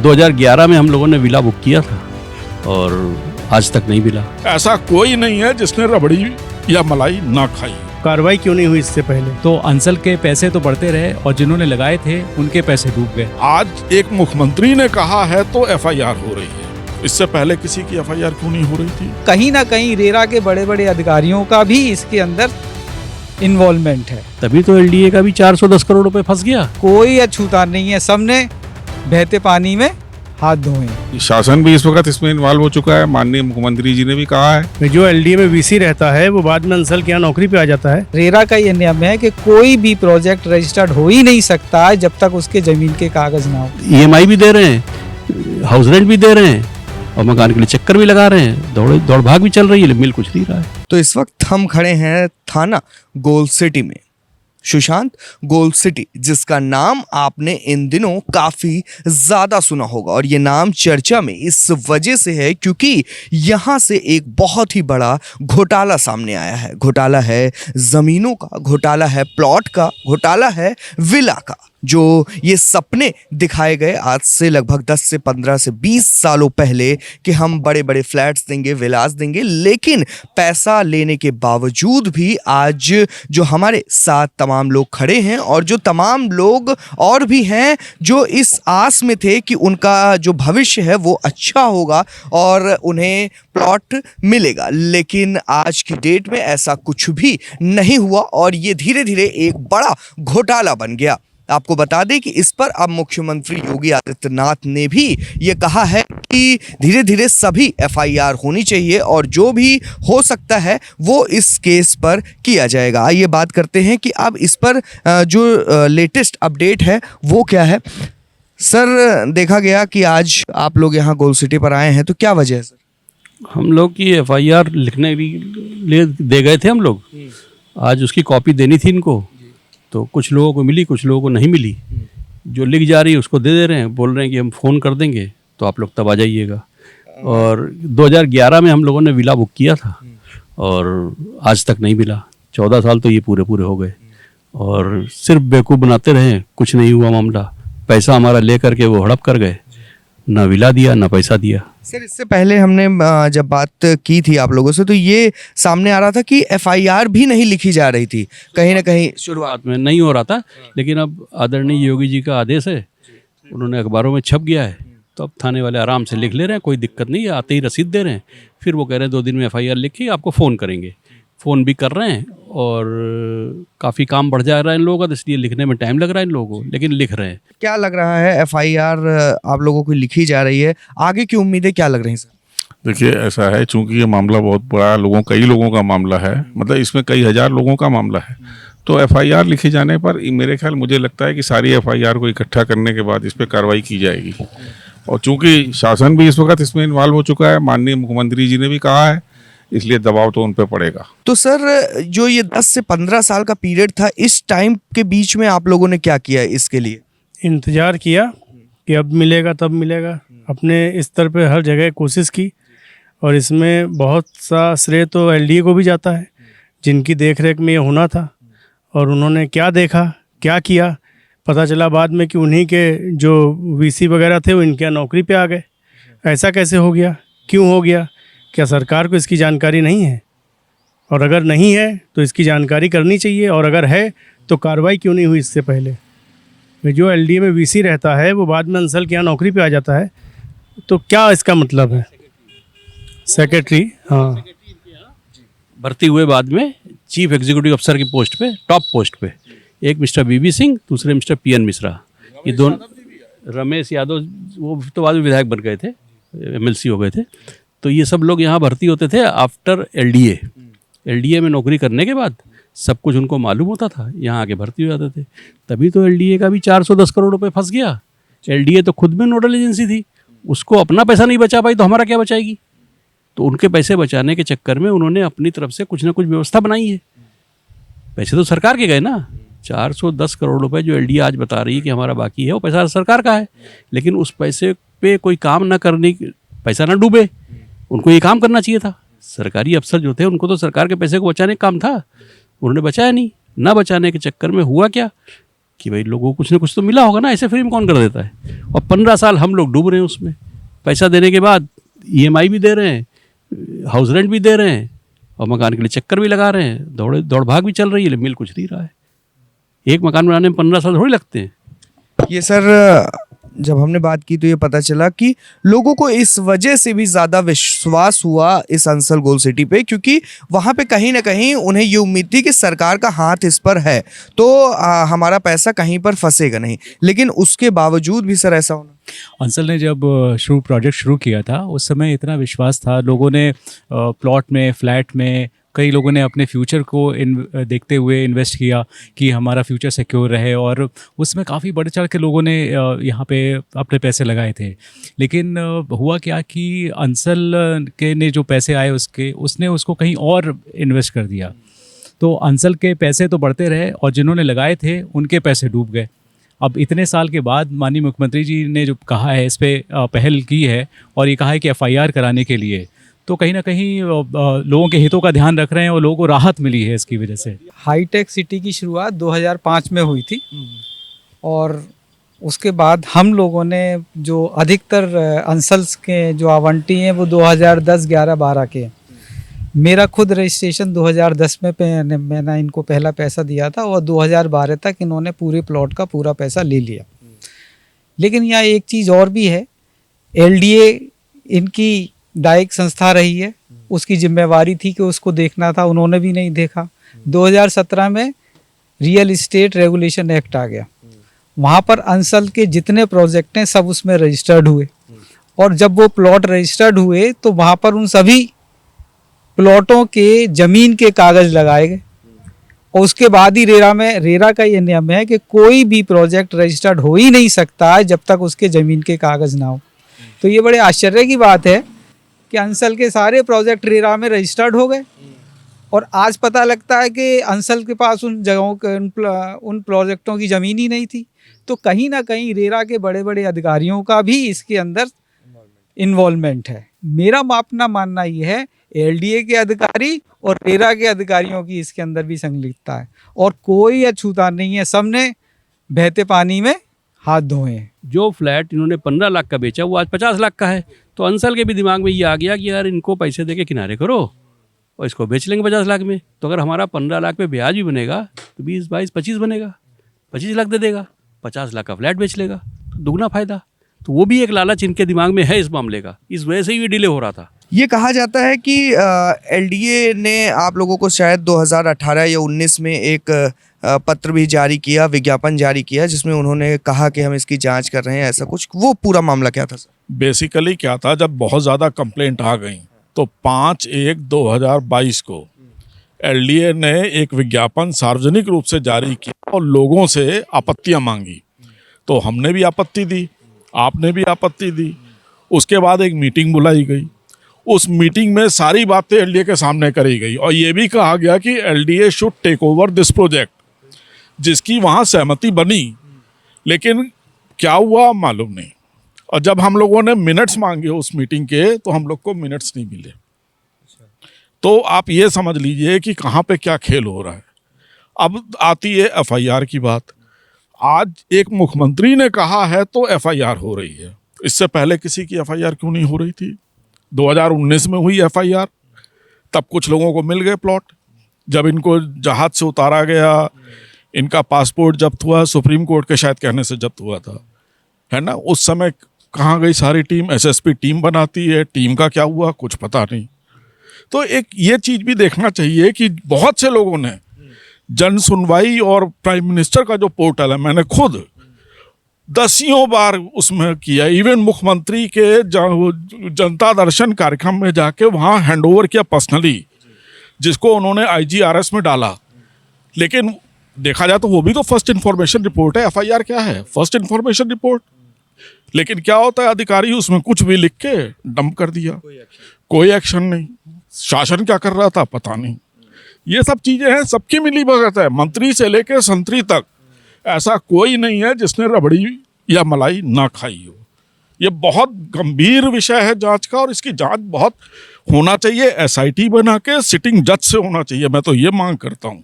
2011 में हम लोगों ने विला बुक किया था और आज तक नहीं मिला। ऐसा कोई नहीं है जिसने रबड़ी या मलाई ना खाई। कार्रवाई क्यों नहीं हुई इससे पहले? तो अंसल के पैसे तो बढ़ते रहे और जिन्होंने लगाए थे उनके पैसे डूब गए। आज एक मुख्यमंत्री ने कहा है तो एफआईआर हो रही है, इससे पहले किसी की एफआईआर क्यों नहीं हो रही थी? कहीं ना कहीं रेरा के बड़े बड़े अधिकारियों का भी इसके अंदर इन्वॉल्वमेंट है। तभी तो एलडीए का भी 410 करोड़ रुपए फंस गया। कोई अछूता नहीं है, सबने बहते पानी में हाथ धोए। शासन भी इस वक्त इसमें इन्वॉल्व हो चुका है। माननीय मुख्यमंत्री जी ने भी कहा है जो एलडीए में वीसी रहता है वो बाद में अंसल के यहाँ नौकरी पे आ जाता है। रेरा का ये नियम है कि कोई भी प्रोजेक्ट रजिस्टर्ड हो ही नहीं सकता है जब तक उसके जमीन के कागज ना हो। ईएमआई भी दे रहे हैं, हाउस रेंट भी दे रहे हैं और मकान के लिए चक्कर भी लगा रहे हैं, दौड़ भाग भी चल रही है, मिल कुछ नहीं रहा है। तो इस वक्त हम खड़े हैं थाना गोल्ड सिटी में। सुशांत गोल्ड सिटी, जिसका नाम आपने इन दिनों काफी ज्यादा सुना होगा, और ये नाम चर्चा में इस वजह से है क्योंकि यहाँ से एक बहुत ही बड़ा घोटाला सामने आया है। घोटाला है जमीनों का, घोटाला है प्लॉट का, घोटाला है विला का। जो ये सपने दिखाए गए आज से लगभग 10 से 15 से 20 सालों पहले कि हम बड़े बड़े फ्लैट्स देंगे, विलास देंगे, लेकिन पैसा लेने के बावजूद भी आज जो हमारे साथ तमाम लोग खड़े हैं और जो तमाम लोग और भी हैं जो इस आस में थे कि उनका जो भविष्य है वो अच्छा होगा और उन्हें प्लॉट मिलेगा, लेकिन आज की डेट में ऐसा कुछ भी नहीं हुआ और ये धीरे धीरे एक बड़ा घोटाला बन गया। आपको बता दें कि इस पर अब मुख्यमंत्री योगी आदित्यनाथ ने भी ये कहा है कि धीरे धीरे सभी एफआईआर होनी चाहिए और जो भी हो सकता है वो इस केस पर किया जाएगा। आइए बात करते हैं कि अब इस पर जो लेटेस्ट अपडेट है वो क्या है। सर, देखा गया कि आज आप लोग यहाँ गोल्ड सिटी पर आए हैं, तो क्या वजह है सर? हम लोग की एफआईआर लिखने के लिए दे गए थे हम लोग, आज उसकी कॉपी देनी थी इनको, तो कुछ लोगों को मिली, कुछ लोगों को नहीं मिली। जो लिख जा रही है उसको दे रहे हैं, बोल रहे हैं कि हम फ़ोन कर देंगे तो आप लोग तब आ जाइएगा। और 2011 में हम लोगों ने विला बुक किया था और आज तक नहीं मिला। 14 साल तो ये पूरे हो गए और सिर्फ बेवकूफ़ बनाते रहे, कुछ नहीं हुआ मामला। पैसा हमारा ले करके वो हड़प कर गए, ना विला दिया ना पैसा दिया। सर, इससे पहले हमने जब बात की थी आप लोगों से तो ये सामने आ रहा था कि एफआईआर भी नहीं लिखी जा रही थी, कहीं ना कहीं शुरुआत में नहीं हो रहा था, लेकिन अब आदरणीय योगी जी का आदेश है, उन्होंने अखबारों में छप गया है, तो अब थाने वाले आराम से लिख ले रहे हैं, कोई दिक्कत नहीं है। आते ही रसीद दे रहे हैं, फिर वो कह रहे हैं 2 दिन में एफआईआर लिख के आपको फ़ोन करेंगे। फ़ोन भी कर रहे हैं और काफ़ी काम बढ़ जा रहा है इन लोगों का, तो इसलिए लिखने में टाइम लग रहा है इन लोगों को, लेकिन लिख रहे हैं। क्या लग रहा है, एफआईआर आप लोगों को लिखी जा रही है, आगे की उम्मीदें क्या लग रही हैं सर? देखिए, ऐसा है, चूंकि ये मामला बहुत बड़ा कई लोगों का मामला है, मतलब इसमें कई हजार लोगों का मामला है, तो एफआईआर लिखे जाने पर मेरे ख्याल मुझे लगता है कि सारी एफआईआर को इकट्ठा करने के बाद इस पर कार्रवाई की जाएगी। और चूंकि शासन भी इस वक्त इसमें इन्वॉल्व हो चुका है, माननीय मुख्यमंत्री जी ने भी कहा है, इसलिए दबाव तो उन पे पड़ेगा। तो सर, जो ये 10 से 15 साल का पीरियड था, इस टाइम के बीच में आप लोगों ने क्या किया इसके लिए? इंतजार किया कि अब मिलेगा तब मिलेगा, अपने स्तर पे हर जगह कोशिश की और इसमें बहुत सा श्रेय तो एलडीए को भी जाता है, जिनकी देखरेख में ये होना था। और उन्होंने क्या देखा, क्या किया, पता चला बाद में कि उन्हीं के जो वीसी वगैरह थे वो इनके यहाँ नौकरी पे आ गए। ऐसा कैसे हो गया, क्यों हो गया? क्या सरकार को इसकी जानकारी नहीं है? और अगर नहीं है तो इसकी जानकारी करनी चाहिए, और अगर है तो कार्रवाई क्यों नहीं हुई इससे पहले? जो एलडीए में वीसी रहता है वो बाद में अंसल के यहाँ नौकरी पे आ जाता है, तो क्या इसका मतलब है? सेक्रेटरी, हाँ, भर्ती हुए बाद में चीफ एग्जीक्यूटिव अफसर की पोस्ट पे, टॉप पोस्ट पे, एक मिस्टर बीबी सिंह, दूसरे मिस्टर पीएन मिश्रा, ये दोनों, रमेश यादव वो तो बाद में विधायक बन गए थे, एमएलसी हो गए थे। तो ये सब लोग यहाँ भर्ती होते थे आफ्टर एलडीए में नौकरी करने के बाद सब कुछ उनको मालूम होता था, यहाँ आके भर्ती हो जाते थे। तभी तो एलडीए का भी 410 करोड़ रुपए फंस गया। एलडीए तो खुद में नोडल एजेंसी थी, उसको अपना पैसा नहीं बचा पाई तो हमारा क्या बचाएगी? तो उनके पैसे बचाने के चक्कर में उन्होंने अपनी तरफ से कुछ ना कुछ व्यवस्था बनाई है। पैसे तो सरकार के गए ना, 410 करोड़ रुपए जो एलडीए आज बता रही है कि हमारा बाकी है, वो पैसा सरकार का है, लेकिन उस पैसे पे कोई काम ना करने, पैसा ना डूबे, उनको ये काम करना चाहिए था। सरकारी अफसर जो थे उनको तो सरकार के पैसे को बचाने का काम था, उन्होंने बचाया नहीं। ना बचाने के चक्कर में हुआ क्या कि भाई लोगों को कुछ ना कुछ तो मिला होगा ना, ऐसे फ्री में कौन कर देता है। और 15 साल हम लोग डूब रहे हैं उसमें, पैसा देने के बाद EMI भी दे रहे हैं, हाउस रेंट भी दे रहे हैं और मकान के लिए चक्कर भी लगा रहे हैं, दौड़ भाग भी चल रही है, मिल कुछ नहीं रहा है। एक मकान बनाने में 15 साल थोड़ी लगते हैं। ये सर जब हमने बात की तो ये पता चला कि लोगों को इस वजह से भी ज़्यादा विश्वास हुआ इस अंसल गोल्ड सिटी पे, क्योंकि वहाँ पे कहीं ना कहीं उन्हें ये उम्मीद थी कि सरकार का हाथ इस पर है तो हमारा पैसा कहीं पर फंसेगा नहीं। लेकिन उसके बावजूद भी सर ऐसा होना। अंसल ने जब प्रोजेक्ट शुरू किया था उस समय इतना विश्वास था, लोगों ने प्लॉट में, फ्लैट में, कई लोगों ने अपने फ्यूचर को देखते हुए इन्वेस्ट किया कि हमारा फ्यूचर सिक्योर रहे, और उसमें काफ़ी बढ़ चढ़ के लोगों ने यहाँ पे अपने पैसे लगाए थे। लेकिन हुआ क्या कि अंसल के ने जो पैसे आए उसने उसको कहीं और इन्वेस्ट कर दिया। तो अंसल के पैसे तो बढ़ते रहे और जिन्होंने लगाए थे उनके पैसे डूब गए। अब इतने साल के बाद माननीय मुख्यमंत्री जी ने जो कहा है, इस पर पहल की है और ये कहा है कि FIR कराने के लिए, तो कहीं ना कहीं लोगों के हितों का ध्यान रख रहे हैं और लोगों को राहत मिली है इसकी वजह से। हाईटेक सिटी की शुरुआत 2005 में हुई थी और उसके बाद हम लोगों ने जो अधिकतर अंसल्स के जो आवंटी हैं वो 2010, 11, 12 के। मेरा खुद रजिस्ट्रेशन 2010 में मैंने इनको पहला पैसा दिया था और 2012 तक इन्होंने पूरे प्लॉट का पूरा पैसा ले लिया। लेकिन यहाँ एक चीज़ और भी है, LDA इनकी दायिक संस्था रही है, उसकी जिम्मेवारी थी कि उसको देखना था, उन्होंने भी नहीं देखा। 2017 में रियल इस्टेट रेगुलेशन एक्ट आ गया, वहाँ पर अंसल के जितने प्रोजेक्ट हैं सब उसमें रजिस्टर्ड हुए और जब वो प्लॉट रजिस्टर्ड हुए तो वहाँ पर उन सभी प्लॉटों के ज़मीन के कागज़ लगाए गए और उसके बाद ही रेरा का ये नियम है कि कोई भी प्रोजेक्ट रजिस्टर्ड हो ही नहीं सकता है जब तक उसके ज़मीन के कागज़ ना हो। तो ये बड़े आश्चर्य की बात है कि अंसल के सारे प्रोजेक्ट रेरा में रजिस्टर्ड हो गए और आज पता लगता है कि अंसल के पास उन जगहों के उन प्रोजेक्टों की ज़मीन ही नहीं थी। तो कहीं ना कहीं रेरा के बड़े बड़े अधिकारियों का भी इसके अंदर इन्वॉल्वमेंट है। मेरा अपना मानना ये है LDA के अधिकारी और रेरा के अधिकारियों की इसके अंदर भी संलिप्तता है और कोई अछूता नहीं है, सबने बहते पानी में हाथ धोए हैं। जो फ्लैट इन्होंने 15 लाख का बेचा वो आज 50 लाख का है, तो अंसल के भी दिमाग में ये आ गया कि यार इनको पैसे दे के किनारे करो और इसको बेच लेंगे 50 लाख में। तो अगर हमारा 15 लाख पे ब्याज भी बनेगा तो 20, 22, 25 बनेगा, 25 लाख दे देगा, 50 लाख का फ्लैट बेच लेगा, तो दुगना फायदा। तो वो भी एक लालच इनके दिमाग में है इस मामले का, इस वजह से ही ये डिले हो रहा था। ये कहा जाता है कि LDA ने आप लोगों को शायद 2018 या 19 में एक पत्र भी जारी किया, विज्ञापन जारी किया, जिसमें उन्होंने कहा कि हम इसकी जांच कर रहे हैं, ऐसा कुछ। वो पूरा मामला क्या था सर? बेसिकली क्या था, जब बहुत ज़्यादा कंप्लेंट आ गई तो 5/1/2022 को LDA ने एक विज्ञापन सार्वजनिक रूप से जारी किया और लोगों से आपत्तियां मांगी। तो हमने भी आपत्ति दी, आपने भी आपत्ति दी। उसके बाद एक मीटिंग बुलाई गई, उस मीटिंग में सारी बातें LDA के सामने करी गई और ये भी कहा गया कि LDA should take over this project, जिसकी वहाँ सहमति बनी। लेकिन क्या हुआ मालूम नहीं। और जब हम लोगों ने मिनट्स मांगे उस मीटिंग के तो हम लोग को मिनट्स नहीं मिले। तो आप ये समझ लीजिए कि कहाँ पे क्या खेल हो रहा है। अब आती है FIR की बात। आज एक मुख्यमंत्री ने कहा है तो FIR हो रही है। इससे पहले किसी की FIR क्यों नहीं हो रही थी? 2019 में हुई FIR, तब कुछ लोगों को मिल गए प्लॉट। जब इनको जहाज से उतारा गया, इनका पासपोर्ट जब्त हुआ, सुप्रीम कोर्ट के शायद कहने से जब्त हुआ था, है ना। उस समय कहाँ गई सारी टीम? SSP टीम बनाती है, टीम का क्या हुआ कुछ पता नहीं। तो एक ये चीज़ भी देखना चाहिए कि बहुत से लोगों ने जन सुनवाई और प्राइम मिनिस्टर का जो पोर्टल है, मैंने खुद दसियों बार उसमें किया। इवन मुख्यमंत्री के जनता दर्शन कार्यक्रम में जाके वहाँ हैंडओवर किया पर्सनली, जिसको उन्होंने IGRS में डाला। लेकिन देखा जाए तो वो भी तो फर्स्ट इन्फॉर्मेशन रिपोर्ट है। FIR क्या है? First information report. लेकिन क्या होता है, अधिकारी उसमें कुछ भी लिख के डंप कर दिया, कोई एक्शन नहीं। शासन क्या कर रहा था पता नहीं। ये सब चीज़ें हैं, सबकी मिली भगत है, मंत्री से लेकर संतरी तक। ऐसा कोई नहीं है जिसने रबड़ी या मलाई ना खाई हो। ये बहुत गंभीर विषय है जांच का और इसकी जांच बहुत होना चाहिए। SIT बना के सिटिंग जज से होना चाहिए। मैं तो ये मांग करता हूँ।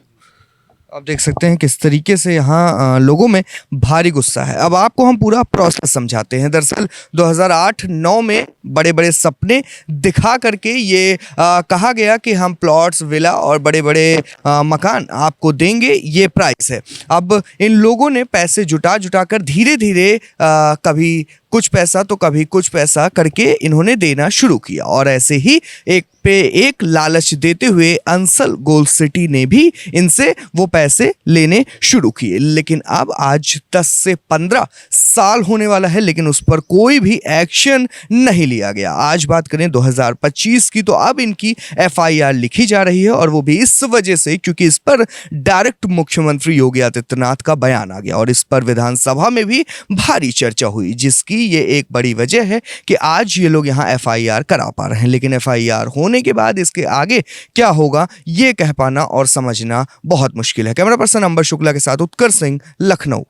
आप देख सकते हैं किस तरीके से यहाँ लोगों में भारी गुस्सा है। अब आपको हम पूरा प्रोसेस समझाते हैं। दरअसल 2008-9 में बड़े बड़े सपने दिखा करके ये कहा गया कि हम प्लॉट्स, विला और बड़े बड़े मकान आपको देंगे, ये प्राइस है। अब इन लोगों ने पैसे जुटा कर धीरे धीरे कभी कुछ पैसा तो कभी कुछ पैसा करके इन्होंने देना शुरू किया, और ऐसे ही एक पे एक लालच देते हुए अंसल गोल्ड सिटी ने भी इनसे वो पैसे लेने शुरू किए। लेकिन अब आज 10 से 15 साल होने वाला है, लेकिन उस पर कोई भी एक्शन नहीं लिया गया। आज बात करें 2025 की, तो अब इनकी FIR लिखी जा रही है, और वो भी इस वजह से क्योंकि इस पर डायरेक्ट मुख्यमंत्री योगी आदित्यनाथ का बयान आ गया, और इस पर विधानसभा में भी भारी चर्चा हुई, जिसकी ये एक बड़ी वजह है कि आज ये लोग यहाँ FIR करा पा रहे हैं। लेकिन FIR होने के बाद इसके आगे क्या होगा, ये कह पाना और समझना बहुत मुश्किल है। कैमरा पर्सन अंबर शुक्ला के साथ उत्कर्ष सिंह, लखनऊ।